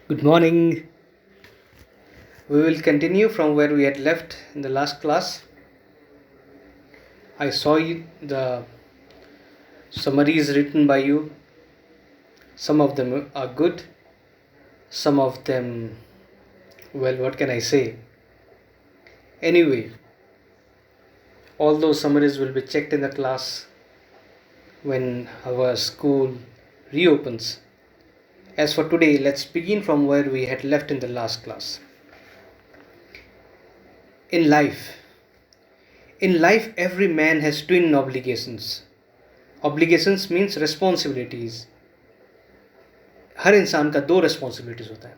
Good morning. We will continue from where we had left in the last class. I saw the summaries written by you. Some of them are good, some of them, well, what can I say? Anyway, all those summaries will be checked in the class when our school reopens. As for today, let's begin from where we had left in the last class. In life, every man has twin obligations. Obligations means responsibilities. हर इंसान का दो responsibilities होता है.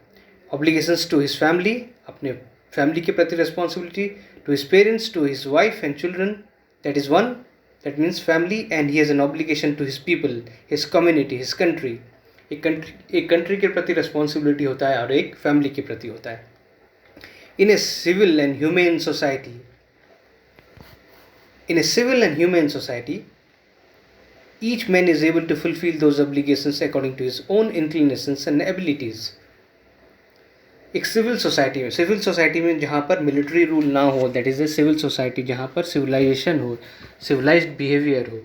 Obligations to his family, अपने family के प्रति responsibility, to his parents, to his wife and children, that is one, that means family. And he has an obligation to his people, his community, his country. एक country के प्रति responsibility होता है और एक फैमिली के प्रति होता है. In a civil and humane society, each man is able to fulfill those obligations according to his own inclinations and abilities. एक सिविल सोसाइटी में जहाँ पर मिलिट्री रूल ना हो, that is a civil society. जहाँ पर सिविलाइजेशन हो, civilised behaviour हो,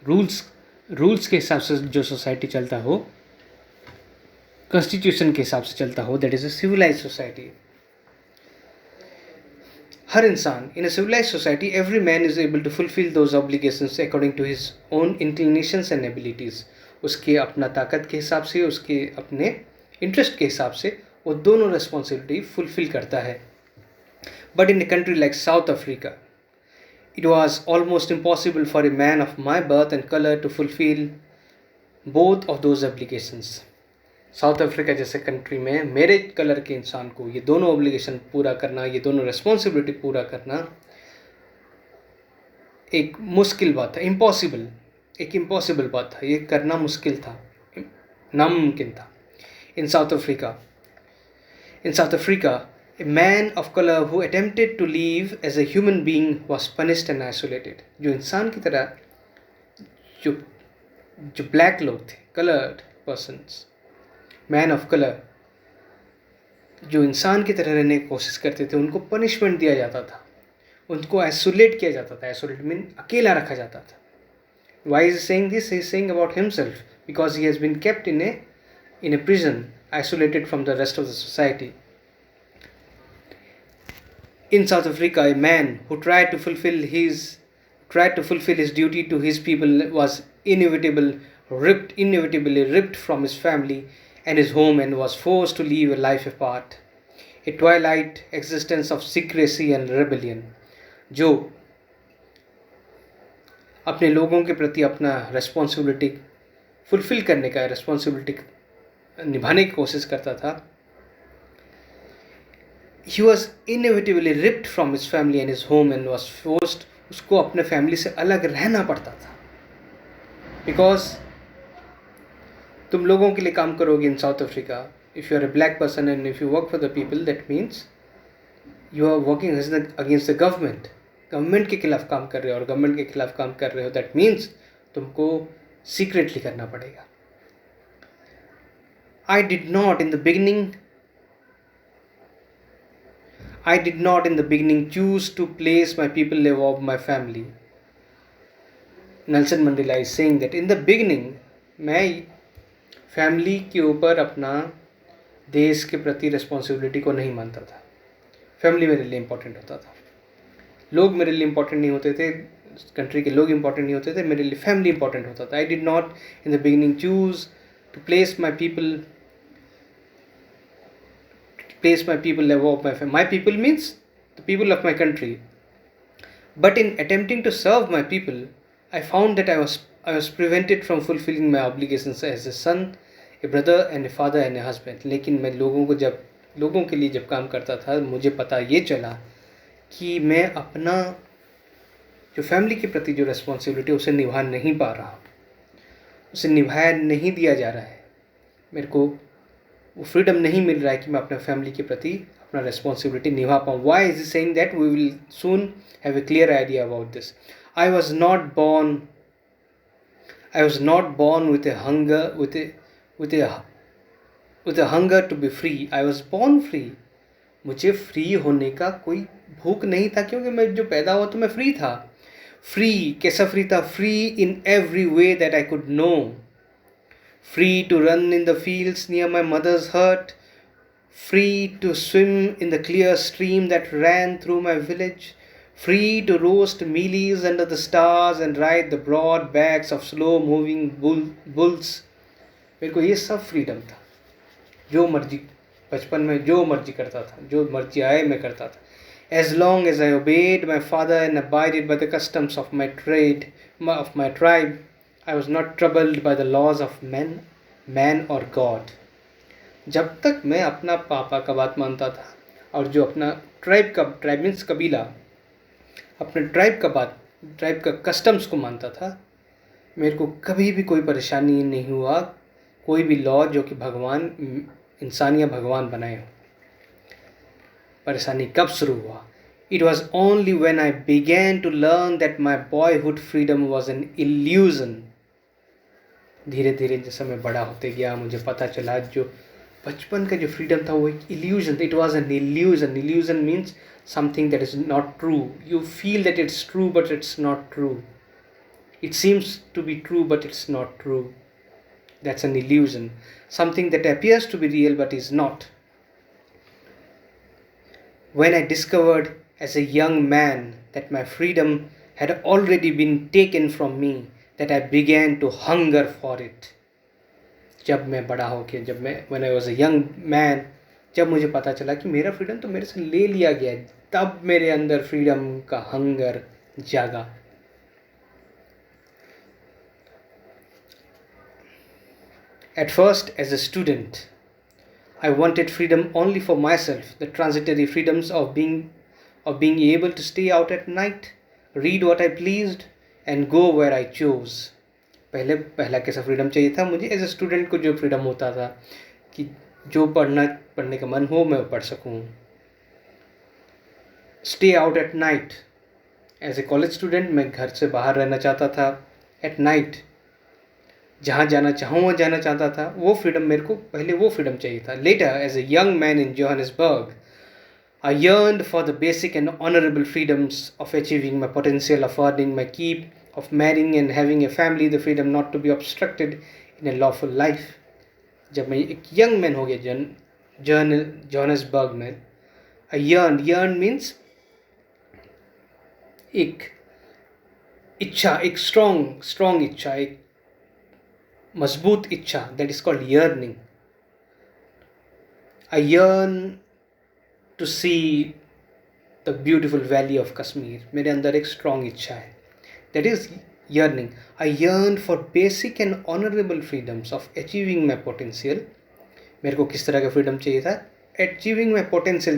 रूल्स के हिसाब से जो सोसाइटी चलता हो, कॉन्स्टिट्यूशन के हिसाब से चलता हो, that is a civilized society. हर इंसान, in a civilized society every man is able to fulfil those obligations according to his own inclinations and abilities. उसके अपना ताकत के हिसाब से, उसके अपने इंटरेस्ट के हिसाब से वो दोनों रिस्पॉन्सिबिलिटी फुलफिल करता है. But in a country like south Africa, it was almost impossible for a man of my birth and color to fulfill both of those obligations. South Africa जैसे कंट्री में मेरे कलर के इंसान को ये दोनों ऑब्लिगेशन पूरा करना, ये दोनों रिस्पॉन्सिबिलिटी पूरा करना एक मुश्किल बात है. इम्पॉसिबल बात था. ये करना मुश्किल था, नामुमकिन था. In South Africa a man of color who attempted to live as a human being was punished and isolated. जो इंसान की तरह जो ब्लैक लोग थे, colored persons, man of colour, जो इंसान की तरह रहने की कोशिश करते थे, उनको पनिशमेंट दिया जाता था, उनको आइसोलेट किया जाता था. आइसोलेट मीन अकेला रखा जाता था. Why is saying this? He is saying about himself because he has been kept in a prison, isolated from the rest of the society. In South Africa, a man who tried to fulfill his duty to his people was inevitably ripped from his family and his home and was forced to live a life apart, a twilight existence of secrecy and rebellion. जो अपने लोगों के प्रति अपना responsibility fulfil करने का, responsibility निभाने की कोशिश करता था, he was inevitably ripped from his family and his home and was forced, उसको अपने फैमिली से अलग रहना पड़ता था. बिकॉज तुम लोगों के लिए काम करोगे in South Africa, if you are a black person and if you work for the people, that means you are working against the government के खिलाफ काम कर रहे हो. और गवर्नमेंट के खिलाफ काम कर रहे हो, दैट मीन्स तुमको सीक्रेटली करना पड़ेगा. I did not in the beginning choose to place my people above my family. Nelson Mandela is saying that in the beginning मैं फैमिली के ऊपर अपना देश के प्रति रिस्पॉन्सिबिलिटी को नहीं मानता था. फैमिली मेरे लिए इम्पोर्टेंट होता था. लोग मेरे लिए इम्पोर्टेंट नहीं होते थे, कंट्री के लोग इम्पोर्टेंट नहीं होते थे, मेरे लिए फैमिली इम्पोर्टेंट होता था. I did not in the beginning choose to place my people above my family. My people means the people of my country. But in attempting to serve my people, I found that I was prevented from fulfilling my obligations as a son, a brother and a father and a husband. लेकिन मैं लोगों के लिए जब काम करता था, मुझे पता ये चला कि मैं अपना जो फैमिली के प्रति जो रिस्पॉन्सिबिलिटी उसे निभा नहीं पा रहा, उसे निभाया नहीं दिया जा रहा है. मेरे को वो फ्रीडम नहीं मिल रहा है कि मैं अपने फैमिली के प्रति अपना रिस्पॉन्सिबिलिटी निभा पाऊँ. Why is saying that? We will soon have a clear idea about this. I was not born with a with a hunger to be free. I was born free. मुझे free होने का कोई भूख नहीं था, क्योंकि मैं जो पैदा हुआ तो मैं फ्री था. फ्री कैसा फ्री था? Free in every way that I could know. Free to run in the fields near my mother's hut. Free to swim in the clear stream that ran through my village. Free to roast mealies under the stars and ride the broad backs of slow moving bulls. मेरे को ये सब freedom था. जो मर्जी बचपन में जो मर्जी करता था, जो मर्जी आए मैं करता था. As long as I obeyed my father and abided by the customs of my tribe, I was not troubled by the laws of man or God. जब तक मैं अपना पापा का बात मानता था और जो अपना ट्राइब मीन्स कबीला, अपने ट्राइब का कस्टम्स को मानता था, मेरे को कभी भी कोई परेशानी नहीं हुआ. कोई भी लॉ जो कि भगवान इंसान या भगवान बनाए हो. परेशानी कब शुरू हुआ? It was only when I began to learn that my boyhood freedom was an illusion. धीरे धीरे जैसे मैं बड़ा होते गया मुझे पता चला जो बचपन का जो फ्रीडम था वो एक illusion. It was an illusion. Illusion means something that is not true. You feel that it's true but it's not true. It seems to be true but it's not true. That's an illusion. Something that appears to be real but is not. When I discovered as a young man that my freedom had already been taken from me, that I began to hunger for it. जब मैं बड़ा हो के when I was a young man, जब मुझे पता चला कि मेरा फ्रीडम तो मेरे से ले लिया गया है, तब मेरे अंदर फ्रीडम का हंगर जागा. At first, as a student, I wanted freedom only for myself, the transitory freedoms of being able to stay out at night, read what I pleased, and go where I chose. पहला कैसा freedom चाहिए था मुझे? As a student को जो freedom होता था कि जो पढ़ने का मन हो मैं पढ़ सकूँ. Stay out at night. As a college student मैं घर से बाहर रहना चाहता था. एट नाइट जहाँ जाना चाहूँ वहाँ जाना चाहता था. वो फ्रीडम मेरे को पहले वो फ्रीडम चाहिए था. Later as a young man in Johannesburg, I yearned for the basic and honorable freedoms of achieving my potential, of earning my keep, of marrying and having a family, the freedom not to be obstructed in a lawful life. जब मैं एक young man हो गया Johannesburg में, I yearned means एक इच्छा, एक strong इच्छा, एक मजबूत इच्छा, that is called yearning. I yearn to see the beautiful valley of Kashmir. मेरे अंदर एक स्ट्रॉन्ग इच्छा है. That is yearning. I yearn for basic and honorable freedoms of achieving my potential. मेरे को किस तरह का फ्रीडम चाहिए था? Achieving my potential,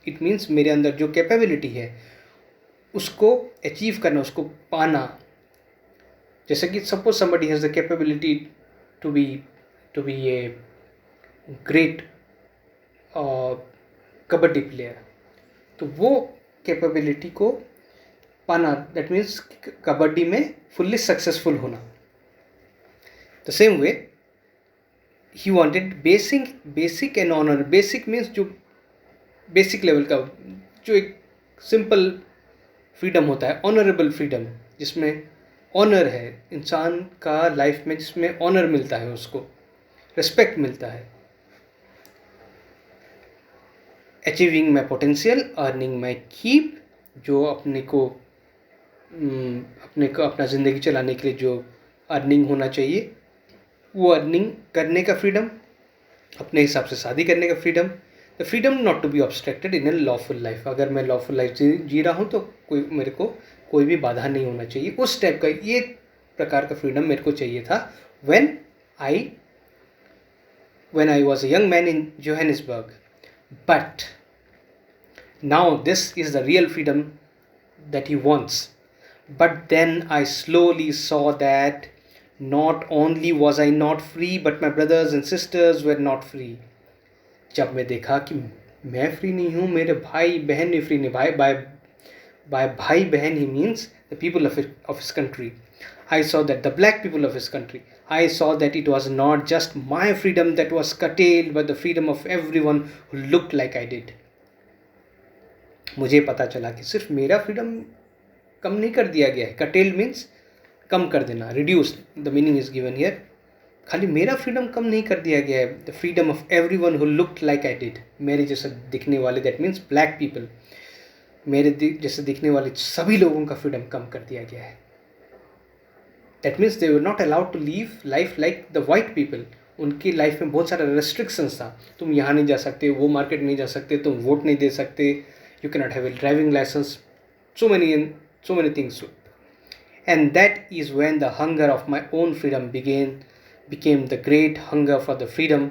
it means मेरे अंदर जो कैपेबिलिटी है उसको अचीव करना, उसको पाना. जैसे कि suppose somebody has the capability to be a great kabaddi player, तो वो कैपेबिलिटी को पाना, दैट मीन्स कबड्डी में फुल्ली सक्सेसफुल होना. The same way he wanted basic and honour. Basic means जो बेसिक लेवल का जो एक सिंपल फ्रीडम होता है, ऑनरेबल फ्रीडम जिसमें ऑनर है इंसान का लाइफ में, जिसमें ऑनर मिलता है, उसको रिस्पेक्ट मिलता है. अचीविंग माई पोटेंशियल, अर्निंग माई कीप, जो अपना ज़िंदगी चलाने के लिए जो अर्निंग होना चाहिए वो अर्निंग करने का फ्रीडम, अपने हिसाब से शादी करने का freedom. The freedom not to be obstructed in a lawful life. अगर मैं लॉफुल लाइफ जी रहा हूँ तो मेरे को कोई भी बाधा नहीं होना चाहिए. उस टाइप का ये प्रकार का फ्रीडम मेरे को चाहिए था when I was a young man in Johannesburg. But now this is the real freedom that he wants. But then I slowly saw that not only was I not free, but my brothers and sisters were not free. जब मैं देखा कि मैं free नहीं हूँ, मेरे भाई बहन भी फ्री नहीं. भाई बहन ही means the people of his country. I saw that the black people of his country, I saw that it was not just my freedom that was curtailed, but the freedom of everyone who looked like I did. मुझे पता चला कि सिर्फ मेरा freedom कम नहीं कर दिया गया है. curtailed means कम कर देना, reduce, the meaning is given here. खाली मेरा फ्रीडम कम नहीं कर दिया गया है. The freedom of everyone who looked like I did, मेरे जैसे दिखने वाले, दैट मीन्स ब्लैक पीपल, मेरे जैसे दिखने वाले सभी लोगों का फ्रीडम कम कर दिया गया है. That means they were not allowed to live life like the white people. उनकी लाइफ में बहुत सारा रेस्ट्रिक्शंस था. तुम यहाँ नहीं जा सकते, वो मार्केट नहीं जा सकते, तुम वोट नहीं दे सकते, you can not have a driving licence, so many things. And that is when the hunger of my own freedom became the great hunger for the freedom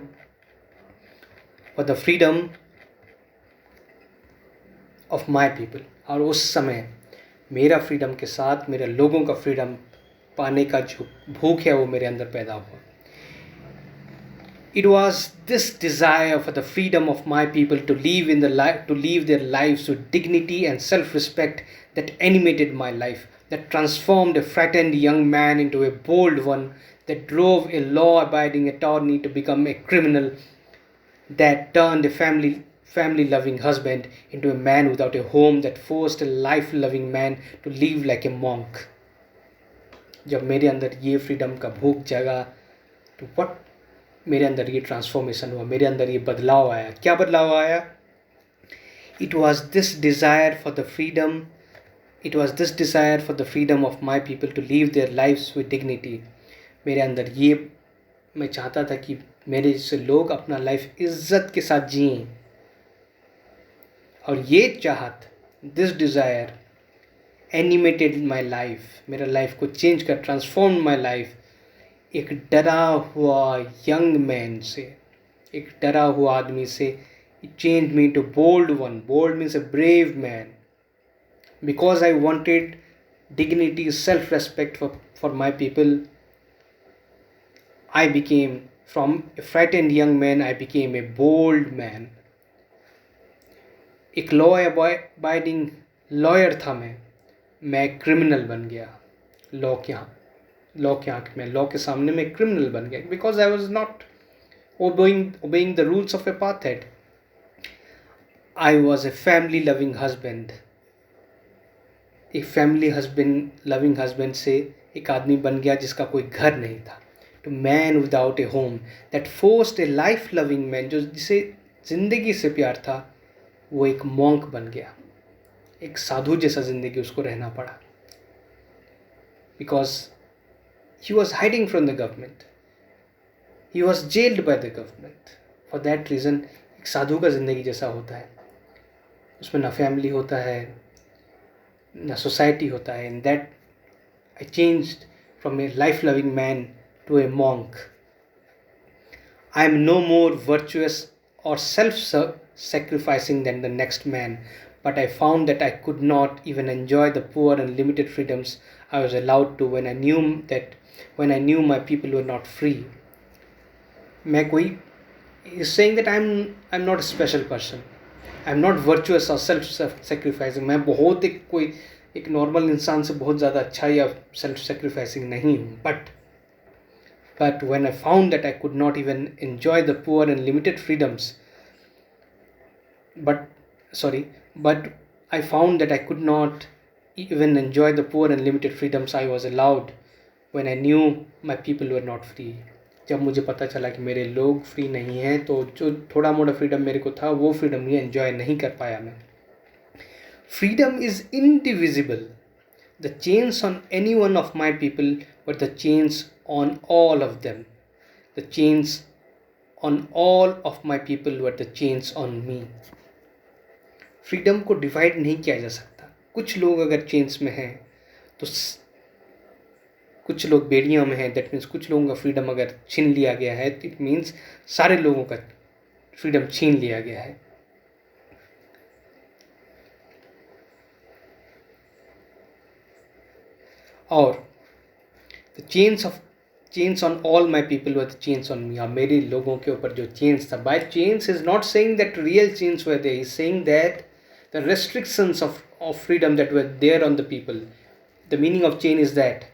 of my people. और उस समय मेरा freedom के साथ मेरे लोगों का freedom पाने का जो भूख है वो मेरे अंदर पैदा हुआ. It was this desire for the freedom of my people to live their lives with dignity and self-respect that animated my life, that transformed a frightened young man into a bold one, that drove a law-abiding attorney to become a criminal, that turned a family-loving husband into a man without a home, that forced a life-loving man to live like a monk. जब मेरे अंदर ये freedom का भूख जगा तो मेरे अंदर ये ट्रांसफॉर्मेशन हुआ, मेरे अंदर ये बदलाव आया. क्या बदलाव आया? It was this desire for the freedom of my people to live their lives with dignity. मेरे अंदर ये मैं चाहता था कि मेरे जैसे लोग अपना लाइफ इज्जत के साथ जिएं. और ये चाहत, this desire animated my life, मेरा लाइफ को चेंज कर, ट्रांसफॉर्म माई लाइफ. एक डरा हुआ यंग मैन से, एक डरा हुआ आदमी से, it changed me to bold one. Bold means a brave man. Because I wanted dignity, self-respect for my people, I became, from a frightened young man, I became a bold man. एक law abiding lawyer था मैं criminal बन गया. Law के आँख में, law के सामने मैं क्रिमिनल बन गया. Because I was not obeying the rules of apartheid. I was a family loving husband. एक फैमिली लविंग हस्बैंड से एक आदमी बन गया जिसका कोई घर नहीं था. To man without a home, that forced a life loving man, जो जिसे ज़िंदगी से प्यार था, वो एक मॉन्क बन गया. एक साधु जैसा ज़िंदगी उसको रहना पड़ा. Because he was hiding from the government, he was gelled by the government. For that reason एक साधु का ज़िंदगी जैसा होता है, उसमें ना फैमिली होता है ना सोसाइटी होता है. In that I changed from a life loving man to a monk. I am no more virtuous or self-sacrificing than the next man, but I found that I could not even enjoy the poor and limited freedoms I was allowed to when I knew my people were not free. मैं कोई is saying that I'm not a special person, I'm not virtuous or self-sacrificing. मैं बहुत एक normal इंसान से बहुत ज़्यादा अच्छा या self-sacrificing नहीं हूँ. But when I found that I could not even enjoy the poor and limited freedoms, but I found that I could not even enjoy the poor and limited freedoms I was allowed when I knew my people were not free. जब मुझे पता चला कि मेरे लोग free नहीं हैं, तो जो थोड़ा मोड़ा फ्रीडम मेरे को था वो फ्रीडम भी एंजॉय नहीं कर पाया मैं. Freedom is indivisible. The chains on any one of my people were the chains on all of them. The chains on all of my people were the chains on me. Freedom को divide नहीं किया जा सकता. कुछ लोग अगर chains में हैं तो कुछ लोग बेड़ियों में हैं. दैट मीन्स कुछ लोगों का फ्रीडम अगर छीन लिया गया है, इट मीन्स सारे लोगों का फ्रीडम छीन लिया गया है. और the chains on all my people were the chains on me. और मेरे लोगों के ऊपर जो chains था, by chains is not saying that real chains were there, he's saying that the restrictions of freedom that were there on the people. The meaning of chain is that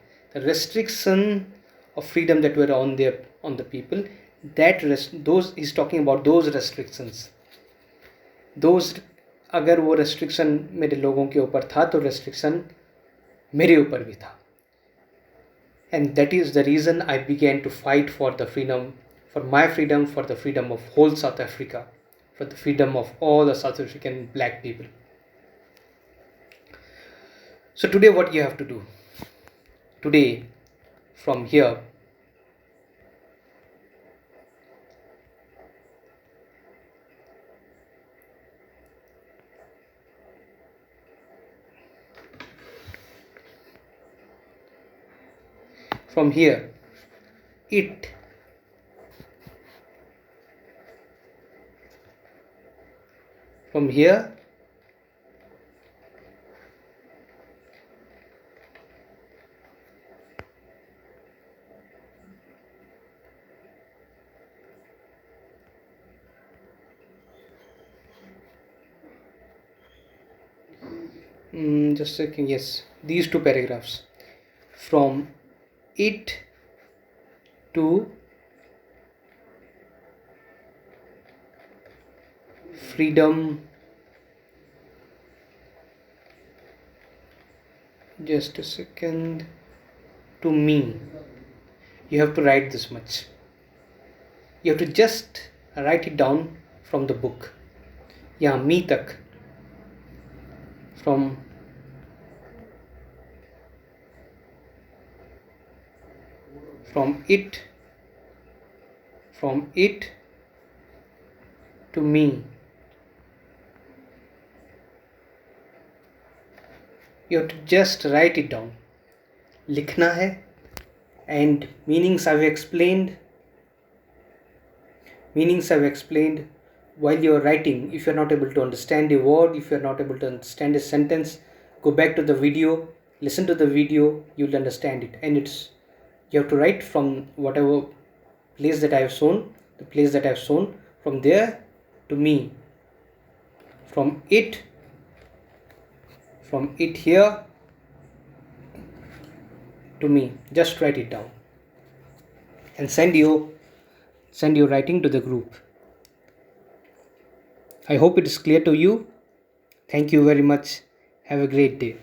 restriction of freedom that were on the people, those he's talking about those restrictions. Those, अगर वो restriction मेरे लोगों के ऊपर था तो restriction मेरे ऊपर भी था. And that is the reason I began to fight for the freedom, for my freedom, for the freedom of whole South Africa, for the freedom of all the South African black people. So today what you have to do? Today, from here, it from here just a second. Yes, these two paragraphs, from it to freedom, just a second, to me. You have to write this much. You have to just write it down from the book. Yeah, me tak. From it to me. You have to just write it down. लिखना है, and meanings I've explained. While you're writing. If you're not able to understand a word, if you're not able to understand a sentence, go back to the video, listen to the video, you'll understand it. And you have to write from whatever place that I have shown, from there to me, from it here to me. Just write it down and send your writing to the group. I hope it is clear to you. Thank you very much. Have a great day.